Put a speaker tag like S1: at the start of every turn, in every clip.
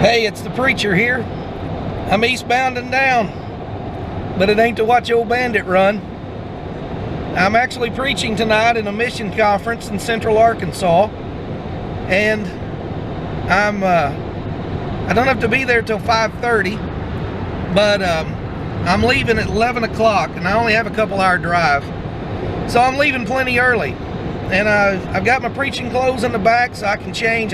S1: Hey, it's the preacher here. I'm eastbound and down, but it ain't to watch old Bandit run. I'm actually preaching tonight in a mission conference in Central Arkansas, and I don't have to be there till 5:30, but I'm leaving at 11 o'clock, and I only have a couple-hour drive, so I'm leaving plenty early. And I've got my preaching clothes in the back so I can change.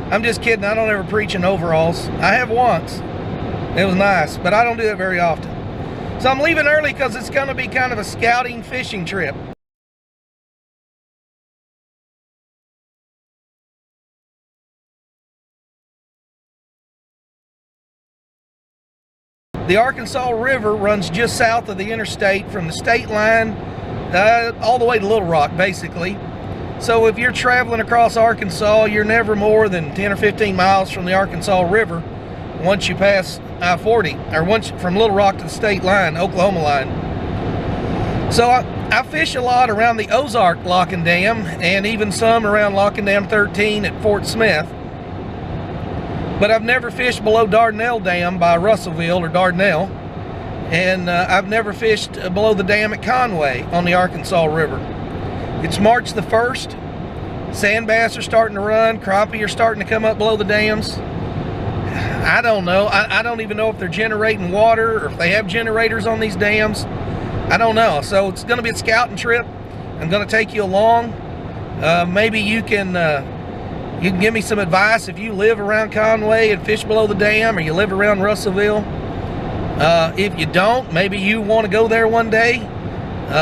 S1: I'm just kidding, I don't ever preach in overalls. I have once. It was nice, but I don't do it very often. So I'm leaving early because it's going to be kind of a scouting fishing trip. The Arkansas River runs just south of the interstate from the state line all the way to Little Rock, basically. So if you're traveling across Arkansas, you're never more than 10 or 15 miles from the Arkansas River once you pass I-40, or once from Little Rock to the state line, Oklahoma line. So I fish a lot around the Ozark Lock and Dam, and even some around Lock and Dam 13 at Fort Smith. But I've never fished below Dardanelle Dam by Russellville or Dardanelle, and I've never fished below the dam at Conway on the Arkansas River. It's March the 1st. Sand bass are starting to run. Crappie are starting to come up below the dams. I don't know. I don't even know if they're generating water or if they have generators on these dams. I don't know. So it's going to be a scouting trip. I'm going to take you along. Maybe you can give me some advice if you live around Conway and fish below the dam, or you live around Russellville. If you don't, maybe you want to go there one day.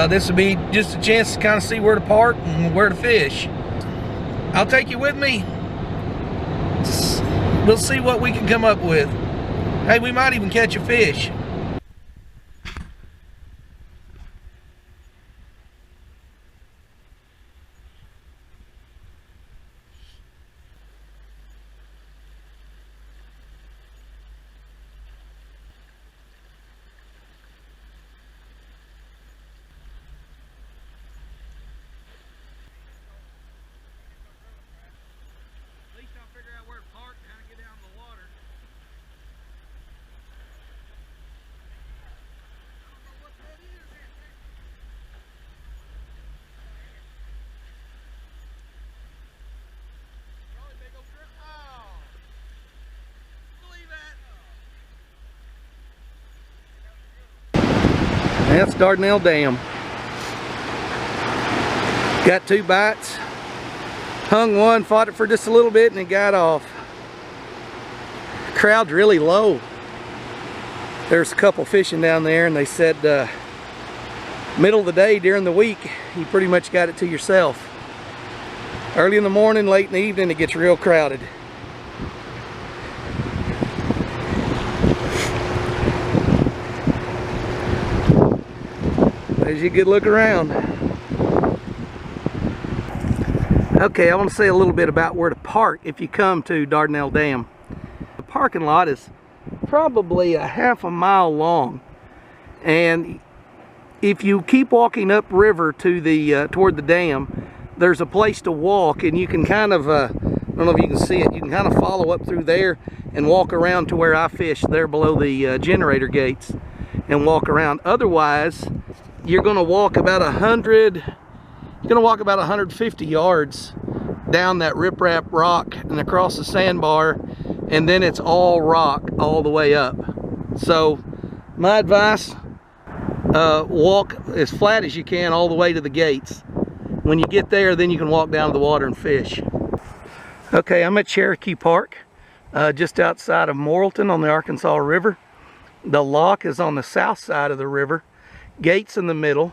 S1: This would be just a chance to kind of see where to park and where to fish. I'll take you with me. We'll see what we can come up with. Hey, we might even catch a fish. That's Dardanelle Dam. Got 2 bites. Hung one, fought it for just a little bit, and it got off. Crowd's really low. There's a couple fishing down there, and they said middle of the day during the week, you pretty much got it to yourself. Early in the morning, late in the evening, it gets real crowded. There's a good look around. Okay, I want to say a little bit about where to park if you come to Dardanelle Dam. The parking lot is probably a half a mile long, and if you keep walking upriver to the toward the dam, there's a place to walk, and you can kind of I don't know if you can see it, you can kind of follow up through there and walk around to where I fish there below the generator gates and walk around. Otherwise, you're going to walk about 150 yards down that riprap rock and across the sandbar, and then it's all rock all the way up. So my advice, walk as flat as you can all the way to the gates. When you get there, then you can walk down to the water and fish. Okay, I'm at Cherokee Park, just outside of Morrilton on the Arkansas River. The lock is on the south side of the river. Gates in the middle,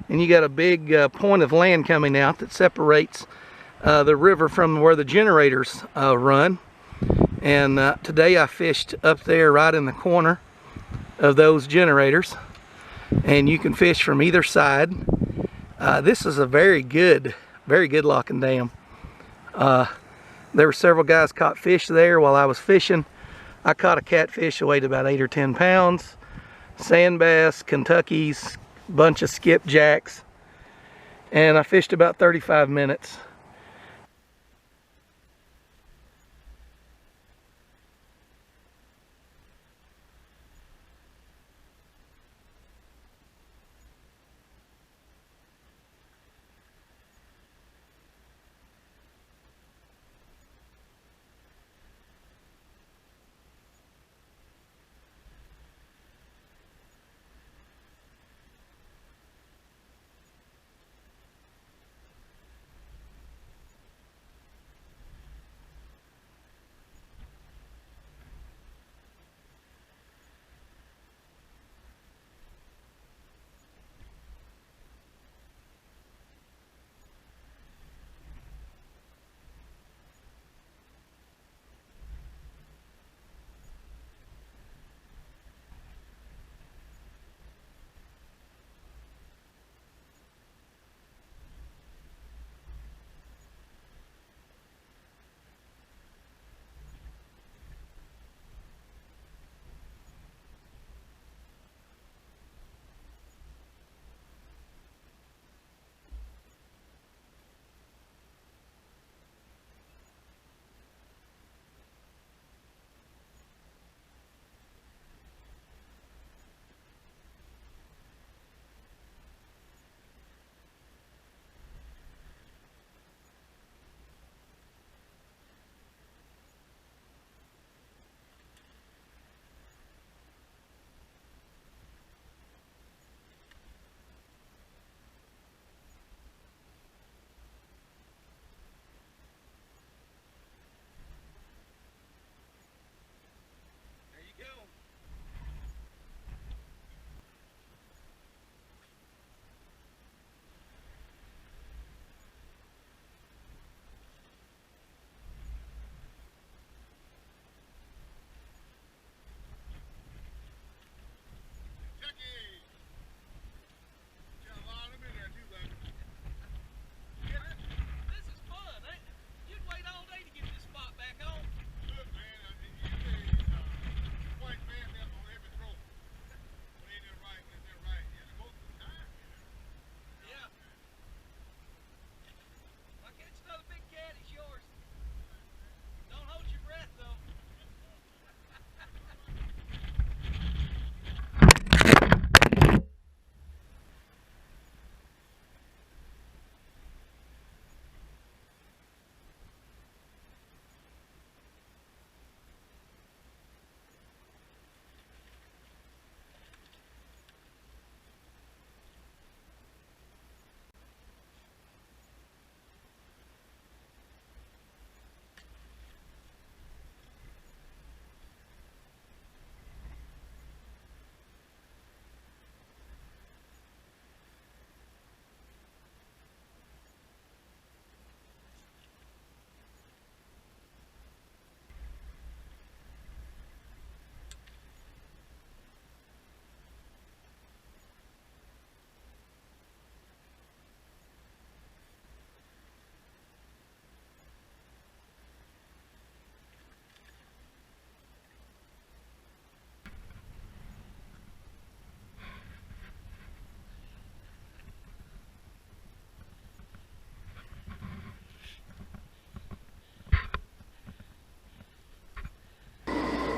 S1: and you got a big point of land coming out that separates the river from where the generators run. And today I fished up there right in the corner of those generators, and you can fish from either side. This is a very good lock and dam. There were several guys caught fish there while I was fishing. I caught a catfish that weighed about 8 or 10 pounds. Sand bass, Kentuckys, bunch of skipjacks, and I fished about 35 minutes.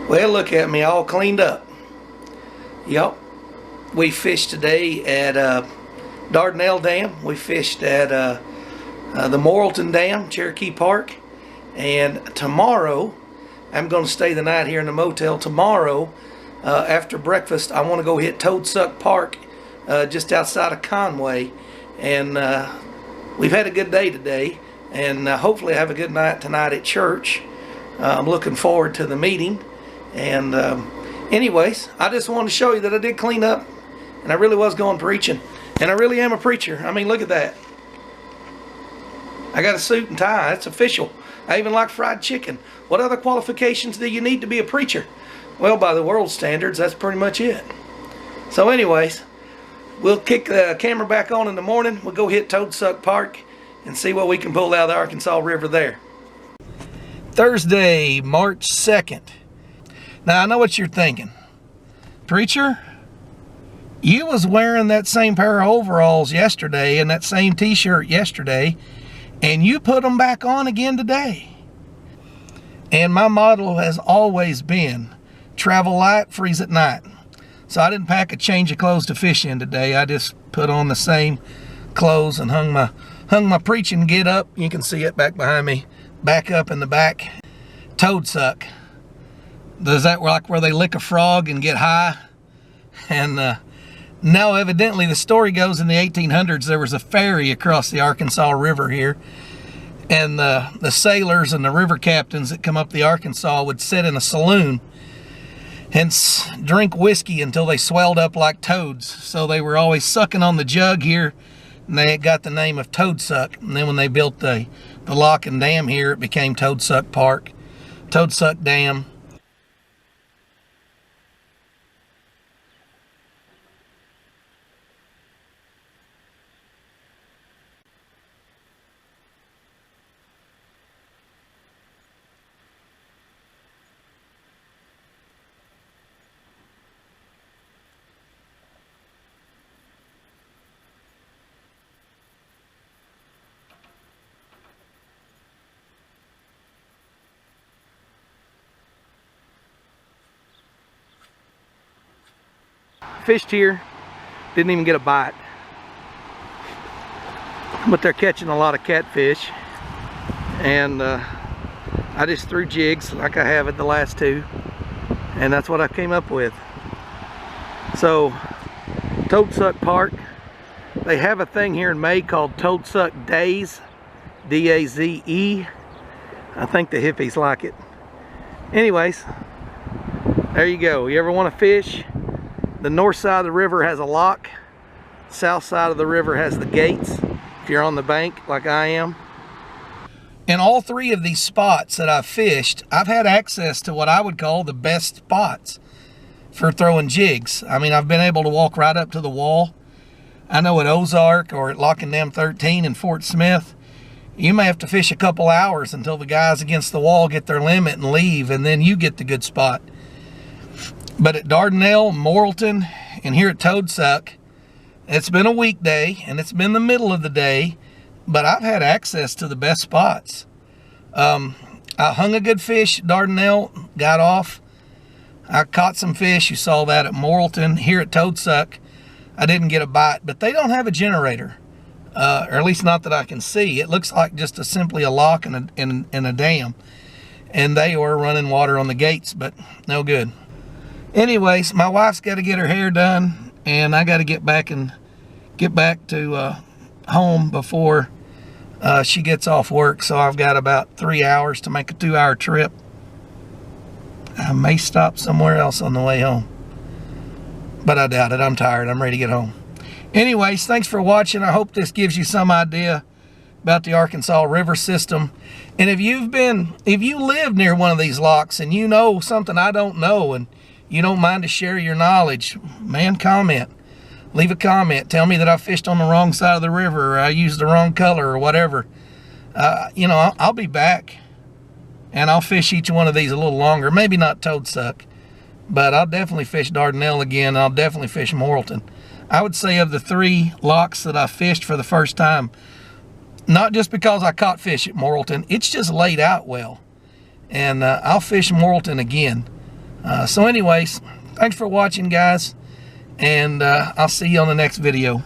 S1: Well, look at me, all cleaned up. Yup. We fished today at Dardanelle Dam. We fished at the Morrilton Dam, Cherokee Park. And tomorrow, I'm going to stay the night here in the motel. Tomorrow, after breakfast, I want to go hit Toadsuck Park just outside of Conway. And we've had a good day today. And hopefully I have a good night tonight at church. I'm looking forward to the meeting. And anyways, I just wanted to show you that I did clean up, and I really was going preaching, and I really am a preacher. I mean, look at that. I got a suit and tie. It's official. I even like fried chicken. What other qualifications do you need to be a preacher? Well, by the world standards, that's pretty much it. So anyways, we'll kick the camera back on in the morning. We'll go hit Toadsuck Park and see what we can pull out of the Arkansas River there. Thursday, March 2nd. Now, I know what you're thinking. Preacher, you was wearing that same pair of overalls yesterday and that same t-shirt yesterday, and you put them back on again today. And my motto has always been, travel light, freeze at night. So I didn't pack a change of clothes to fish in today. I just put on the same clothes and hung my preaching get up. You can see it back behind me, back up in the back. Toadsuck. Does that like where they lick a frog and get high? And now evidently the story goes in the 1800s there was a ferry across the Arkansas River here, and the sailors and the river captains that come up the Arkansas would sit in a saloon and drink whiskey until they swelled up like toads. So they were always sucking on the jug here, and they got the name of Toadsuck. And then when they built the lock and dam here, it became Toadsuck Park, Toadsuck Dam. Fished here, didn't even get a bite, but they're catching a lot of catfish, and I just threw jigs like I have at the last two, and that's what I came up with. So Toadsuck Park, they have a thing here in May called Toadsuck Daze, D-A-Z-E. I think the hippies like it. Anyways, there you go. You ever want to fish? The north side of the river has a lock. South side of the river has the gates, if you're on the bank like I am. In all three of these spots that I've fished, I've had access to what I would call the best spots for throwing jigs. I mean, I've been able to walk right up to the wall. I know at Ozark or at Lock and Dam 13 in Fort Smith, you may have to fish a couple hours until the guys against the wall get their limit and leave, and then you get the good spot. But at Dardanelle, Morrilton, and here at Toadsuck, it's been a weekday and it's been the middle of the day, but I've had access to the best spots. I hung a good fish at Dardanelle, got off. I caught some fish, you saw that at Morrilton. Here at Toadsuck, I didn't get a bite, but they don't have a generator, or at least not that I can see. It looks like just simply a lock and a dam, and they were running water on the gates, but no good. Anyways, my wife's got to get her hair done, and I got to get back to home before she gets off work. So I've got about 3 hours to make a 2-hour trip. I may stop somewhere else on the way home, but I doubt it. I'm tired. I'm ready to get home. Anyways, thanks for watching. I hope this gives you some idea about the Arkansas River system. And if you live near one of these locks and you know something I don't know, and you don't mind to share your knowledge, man, comment. Leave a comment. Tell me that I fished on the wrong side of the river, or I used the wrong color, or whatever. You know, I'll be back, and I'll fish each one of these a little longer. Maybe not Toadsuck, but I'll definitely fish Dardanelle again. I'll definitely fish Morrilton. I would say of the 3 locks that I fished for the first time, not just because I caught fish at Morrilton, it's just laid out well. And I'll fish Morrilton again. So anyways, thanks for watching, guys, and I'll see you on the next video.